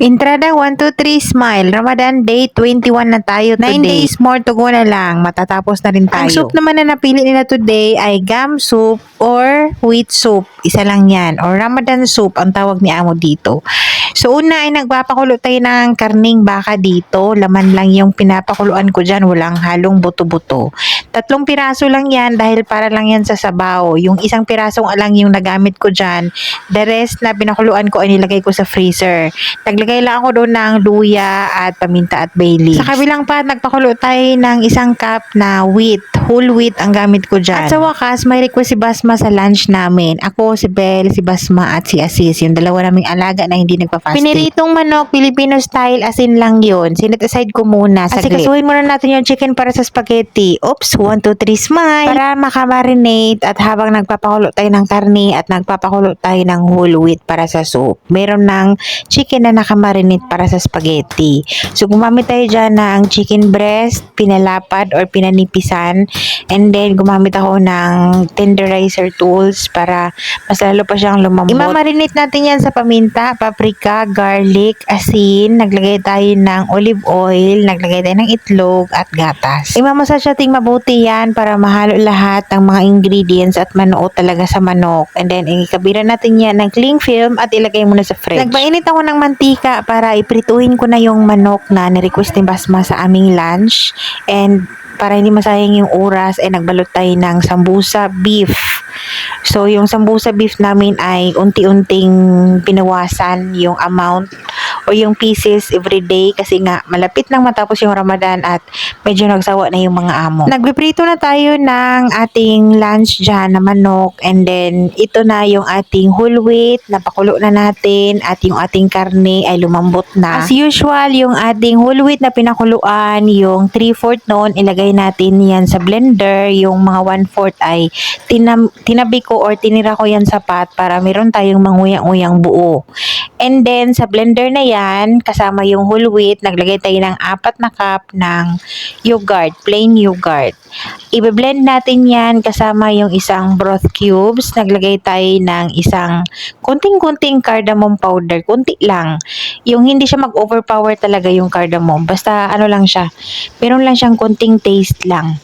Entrada 1, 2, 3, smile. Ramadan Day 21 na tayo today. 9 days more to go na lang. Matatapos na rin tayo. Ang soup naman na napili nila today ay gum soup or wheat soup. Isa lang yan. Or Ramadan soup ang tawag ni Amo dito. So una ay nagpapakulo tayo ng karning baka dito. Laman lang yung pinapakuluan ko dyan. Walang halong buto-buto. 3 piraso lang yan dahil para lang yan sa sabaw. Yung isang pirasong alang yung nagamit ko dyan. The rest na pinakuluan ko ay nilagay ko sa freezer. Naglagay lang ako doon ng luya at paminta at bay leaves. Sa kabilang pa, nagpakulo tayo ng 1 cup na wheat. Whole wheat ang gamit ko dyan. At sa wakas, may request si Basma sa lunch namin. Ako, si Belle, si Basma at si Asis. Yung dalawa naming alaga na hindi nagpa-fasting. Piniritong manok, Filipino style, asin lang yun. Sinet aside ko muna. Asikasuhin muna natin yung chicken para sa spaghetti. Oops, 1, 2, 3, smile. Para makamarinate at habang nagpapakulo tayo ng karne at nagpapakulo tayo ng whole wheat para sa soup. Meron ng chicken na nakamarinate para sa spaghetti. So, gumamit tayo dyan ng chicken breast, pinalapad or pinanipisan. And then, gumamit ako ng tenderizer tools para mas lalo pa siyang lumambot. Imamarinate natin yan sa paminta, paprika, garlic, asin. Naglagay tayo ng olive oil, naglagay tayo ng itlog at gatas. Imamassage natin mabuti yan para mahalo lahat ng mga ingredients at manuot talaga sa manok. And then, ikabira natin yan ng cling film at ilagay muna sa fridge. Nagpainit ako ng mantika para iprituhin ko na yung manok na ni-request ni Basma sa aming lunch. And para hindi masayang yung oras ay nagbalot tayo ng sambusa beef. So yung sambusa beef namin ay unti-unting pinawasan yung amount o yung pieces every day kasi nga malapit nang matapos yung Ramadan at medyo nagsawa na yung mga amo. Nagpiprito na tayo ng ating lunch dyan na manok and then ito na yung ating whole wheat, napakulo na natin at yung ating karne ay lumambot na. As usual, yung ating whole wheat na pinakuluan, yung 3/4 noon ilagay natin yan sa blender, yung mga 1/4 ay tinabi ko or tinira ko yan sa pot para meron tayong manguyang-uyang buo. And then sa blender na yan, kasama yung whole wheat, naglagay tayo ng 4 na cup ng yogurt, plain yogurt. I-blend natin yan kasama yung isang broth cubes, naglagay tayo ng isang kunting-kunting cardamom powder, kunti lang. Yung hindi siya mag-overpower talaga yung cardamom, basta ano lang siya, meron lang siyang kunting taste lang.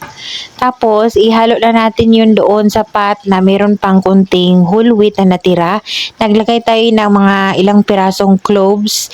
Tapos, ihalo na natin yun doon sa pot na meron pang kunting whole wheat na natira. Naglagay tayo ng mga ilang pirasong cloves,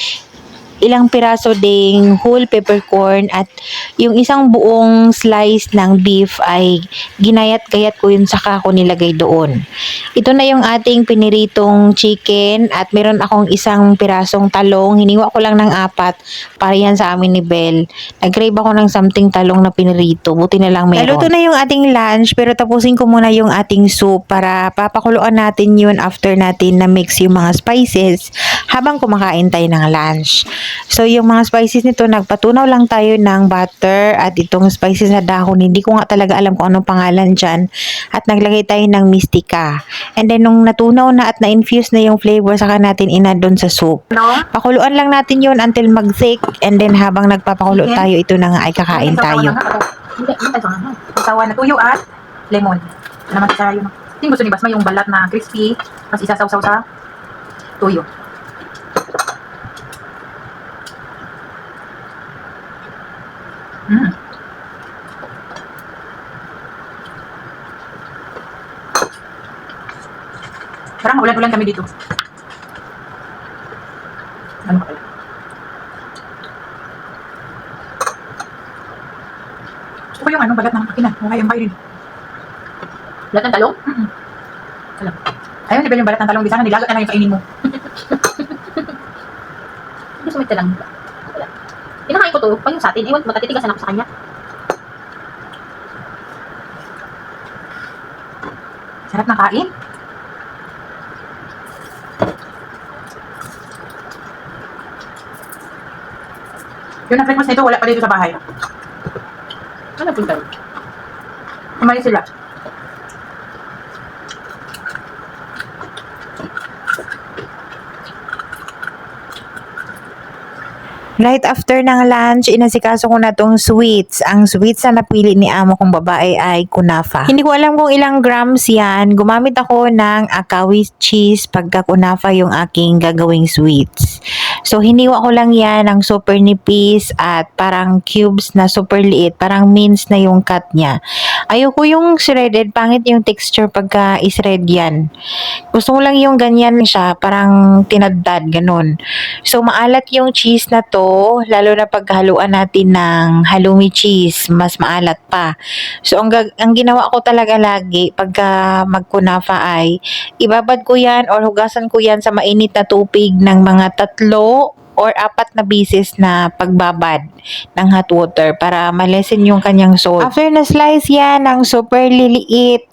ilang piraso ding whole peppercorn at yung isang buong slice ng beef ay ginayat-gayat ko yun saka ko nilagay doon. Ito na yung ating piniritong chicken at meron akong isang pirasong talong. Hiniwa ko lang ng 4 para yan sa amin ni Belle. Nag-crave ako ng something talong na pinirito. Buti na lang meron. Naluto na yung ating lunch pero tapusin ko muna yung ating soup para papakuluan natin yun after natin na mix yung mga spices habang kumakain tayo ng lunch. So, yung mga spices nito, nagpatunaw lang tayo ng butter at itong spices na dahon, hindi ko nga talaga alam kung anong pangalan dyan. At naglagay tayo ng mistika. And then, nung natunaw na at na-infuse na yung flavor, saka natin inad doon sa soup. Pakuluan lang natin yun until mag-thick. And then, habang nagpapakulo tayo, ito na nga ay kakain tayo. Hindi tayo nga. Isawa na tuyo at lemon. Naman sa yun. Tingin gusto ni Basma yung balat na crispy, tapos isasaw-saw sa tuyo. Parang ulan-ulan kami dito. Ano pa pala? Gusto ko yung bagat ng akin na. Mukha yung kayo rin. Balat ng talong? Alam. Ayaw ni Bel yung balat ng talong. Di sana nilagot na lang yung kainin mo. Hindi sumit ka lang. Kinakain ko to, pag yung sa atin, ewan, matatitigasan ako sa kanya. Sarap na kain. Yung na-breakfast nito, wala pa dito sa bahay. Ano punta? Umalis sila. Right after ng lunch, inasikaso ko na tong sweets. Ang sweets na napili ni amo kong babae ay kunafa. Hindi ko alam kung ilang grams yan. Gumamit ako ng akawi cheese pagka kunafa yung aking gagawing sweets. So, hiniwa ko lang yan ng super nipis at parang cubes na super liit. Parang mince na yung cut niya. Ayoko yung shredded. Pangit yung texture pagka is-shred yan. Gusto ko lang yung ganyan siya. Parang tinadtad, ganun. So, maalat yung cheese na to. Lalo na paghaluan natin ng halloumi cheese. Mas maalat pa. So, ang ginawa ko talaga lagi pagka magkunafa ay ibabad ko yan or hugasan ko yan sa mainit na tubig ng mga 3 or 4 na bisis na pagbabad ng hot water para malesen yung kanyang salt. After na slice yan ng super liit,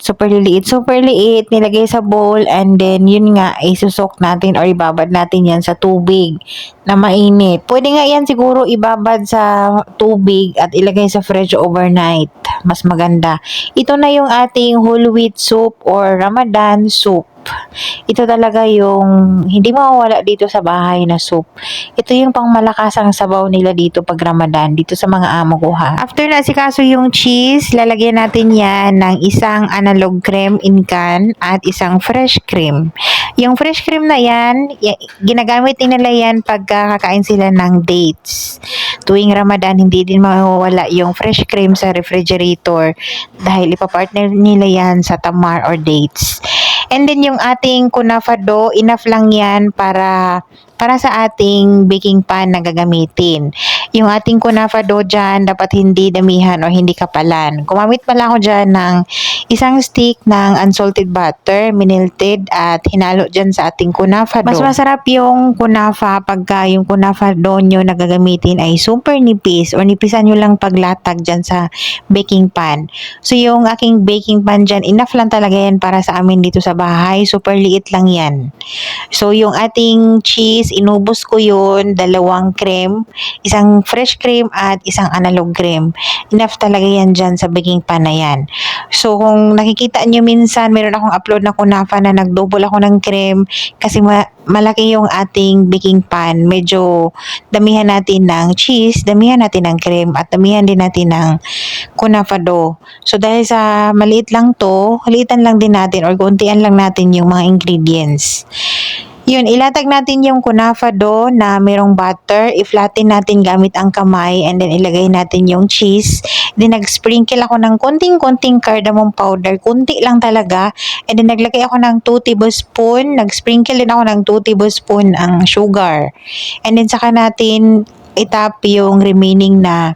nilagay sa bowl and then yun nga, isusok natin or ibabad natin yan sa tubig na mainit. Pwede nga yan siguro ibabad sa tubig at ilagay sa fridge overnight. Mas maganda. Ito na yung ating whole wheat soup or Ramadan soup. Ito talaga yung hindi mawawala dito sa bahay na soup. Ito yung pangmalakasang sabaw nila dito pag Ramadan, dito sa mga amo ko ha. After na asikaso yung cheese, lalagyan natin yan ng isang analog cream in can at isang fresh cream. Yung fresh cream na yan, ginagamit nila yan pag kakain sila ng dates. Tuwing Ramadan, hindi din mawawala yung fresh cream sa refrigerator dahil ipapartner nila yan sa tamar or dates. And then yung ating kunafa dough, enough lang yan para sa ating baking pan na gagamitin. Yung ating kunafa dough dyan, dapat hindi damihan o hindi kapalan. Gumamit pala ako dyan ng isang stick ng unsalted butter, minilted at hinalo dyan sa ating kunafa dough. Mas masarap yung kunafa pagka yung kunafa dough nyo na gagamitin ay super nipis o nipisan nyo lang paglatag dyan sa baking pan. So yung aking baking pan dyan, enough lang talaga yan para sa amin dito sa bahay. Super liit lang yan. So yung ating cheese, inubos ko yun, 2 cream, isang fresh cream at isang analog cream. Enough talaga yan dyan sa baking pan na yan. So kung nakikita nyo minsan, meron akong upload na kunafa na nagdouble ako ng cream kasi malaki yung ating baking pan. Medyo damihan natin ng cheese, damihan natin ng cream at damihan din natin ng kunafa dough. So dahil sa maliit lang to, liitan lang din natin or kuntian lang natin yung mga ingredients. Yun, ilatag natin yung kunafa dough na merong butter. I-flatten natin gamit ang kamay and then ilagay natin yung cheese. Then nag-sprinkle ako ng konting-konting cardamom powder. Kunti lang talaga. And then naglagay ako ng 2 tablespoon. Nag-sprinkle din ako ng 2 tablespoon ang sugar. And then saka natin itap yung remaining na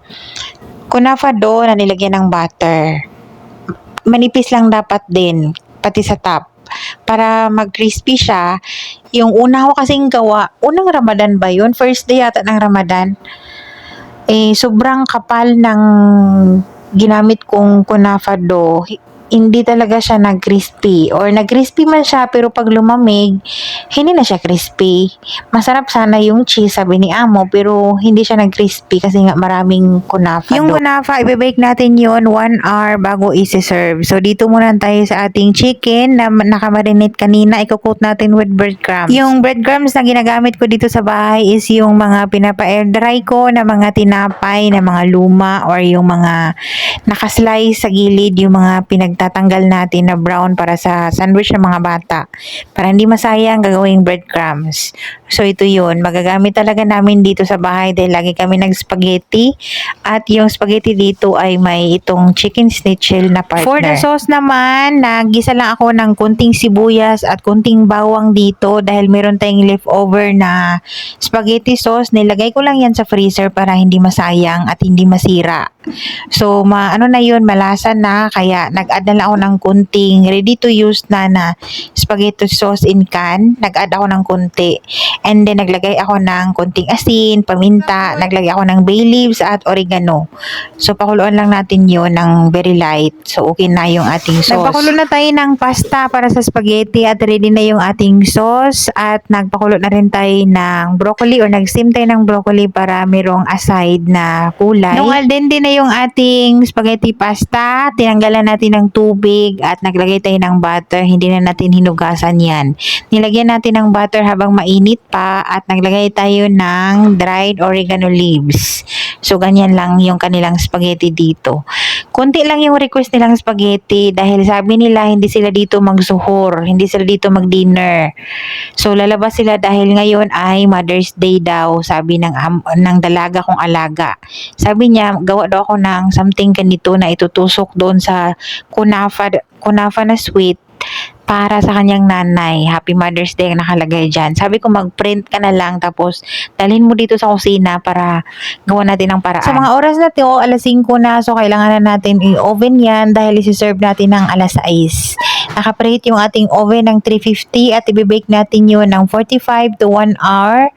kunafa dough na nilagyan ng butter. Manipis lang dapat din, pati sa top. Para mag-crispy siya. Yung una ko kasing gawa, unang Ramadan ba yun? First day yata ng Ramadan. Sobrang kapal ng ginamit kong kunafa dough. Hindi talaga siya nag-crispy. Or nag-crispy man siya, pero pag lumamig, hindi na siya crispy. Masarap sana yung cheese, sabi ni Amo, pero hindi siya nag-crispy kasi nga maraming kunafa. Yung kunafa, ibibake natin yun 1 hour bago isi-serve. So, dito muna tayo sa ating chicken na nakamarinate kanina. Iko-coat natin with breadcrumbs. Yung breadcrumbs na ginagamit ko dito sa bahay is yung mga pinapa-air dry ko na mga tinapay, na mga luma, or yung mga nakaslice sa gilid, yung mga tatanggal natin na brown para sa sandwich ng mga bata. Para hindi masayang gagawing breadcrumbs. So ito yun. Magagamit talaga namin dito sa bahay dahil lagi kami nag-spaghetti. At yung spaghetti dito ay may itong chicken schnitzel na partner. For the sauce naman, nagisa lang ako ng kunting sibuyas at kunting bawang dito dahil meron tayong leftover na spaghetti sauce. Nilagay ko lang yan sa freezer para hindi masayang at hindi masira. So, ano na yun, malasa na. Kaya nag-add na lang ako ng kunting ready to use na spaghetti sauce in can. Nag-add ako ng kunti. And then, naglagay ako ng kunting asin, paminta. Naglagay ako ng bay leaves at oregano. So, pakuluan lang natin yun ng very light. So, okay na yung ating sauce. Nagpakulo na tayo ng pasta para sa spaghetti at ready na yung ating sauce. At nagpakulo na rin tayo ng broccoli or nag-steam tayo ng broccoli para merong aside na kulay. Nung al dente na yung ating spaghetti pasta, tinanggalan natin ng tubig at naglagay tayo ng butter. Hindi na natin hinugasan yan. Nilagyan natin ng butter habang mainit pa at naglagay tayo ng dried oregano leaves. So, ganyan lang yung kanilang spaghetti dito. Konti lang yung request nilang spaghetti dahil sabi nila hindi sila dito magsuhor, hindi sila dito mag-dinner. So, lalabas sila dahil ngayon ay Mother's Day daw, sabi ng dalaga kong alaga. Sabi niya, gawa daw ako ng something ganito na itutusok doon sa kunafa na sweet para sa kanyang nanay. Happy Mother's Day ang nakalagay dyan. Sabi ko mag-print ka na lang tapos dalhin mo dito sa kusina para gawa natin ng paraan. Sa mga oras na to, alas 5 na, so kailangan na natin i-oven yan dahil isi-serve natin ng alas 6. Nakapreheat yung ating oven ng 350 at i-bake natin yun ng 45 to 1 hour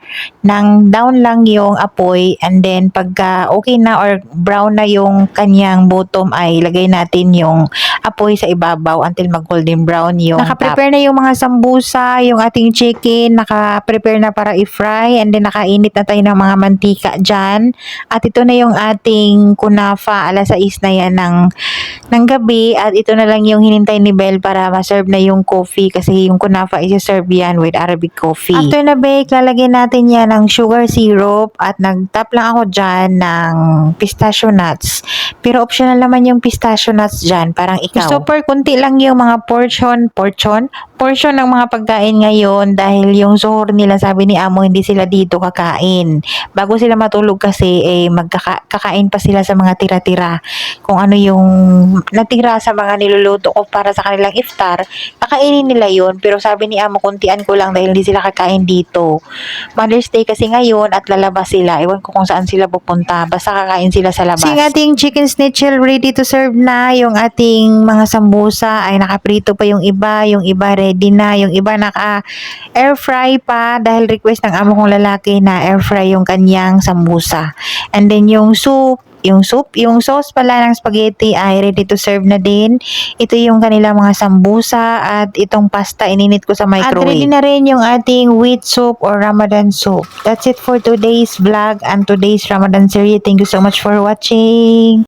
nang down lang yung apoy, and then pagka okay na or brown na yung kanyang bottom ay lagay natin yung apoy sa ibabaw until mag-golden brown yung naka-prepare na yung mga sambusa, yung ating chicken, naka-prepare na para i-fry, and then nakainit na tayo ng mga mantika dyan. At ito na yung ating kunafa, alas 6 na yan ng gabi, at ito na lang yung hinintay ni Belle para ma-serve na yung coffee kasi yung kunafa isi-serve yan with Arabic coffee. After na bake, lalagyan natin yan ng sugar syrup at nag-tap lang ako dyan ng pistachio nuts. Pero optional naman yung pistachio nuts dyan, parang ikaw. Super kunti lang yung mga portion ng mga pagkain ngayon dahil yung suhor nila, sabi ni Amo, hindi sila dito kakain. Bago sila matulog kasi kakain pa sila sa mga tira-tira. Kung ano yung natira sa mga niluluto ko para sa kanilang iftar, kakainin nila yun. Pero sabi ni Amo, kuntian ko lang dahil hindi sila kakain dito. Mother's Day kasi ngayon at lalabas sila. Ewan ko kung saan sila pupunta. Basta kakain sila sa labas. Yung ating chicken schnitzel ready to serve na. Yung ating mga sambusa ay nakaprito pa yung iba ready na, yung iba naka air fry pa dahil request ng amo kong lalaki na air fry yung kanyang sambusa. And then yung sauce pala ng spaghetti ay ready to serve na din. Ito yung kanilang mga sambusa at itong pasta ininit ko sa microwave. At ready na rin yung ating wheat soup or Ramadan soup. That's it for today's vlog and today's Ramadan series. Thank you so much for watching.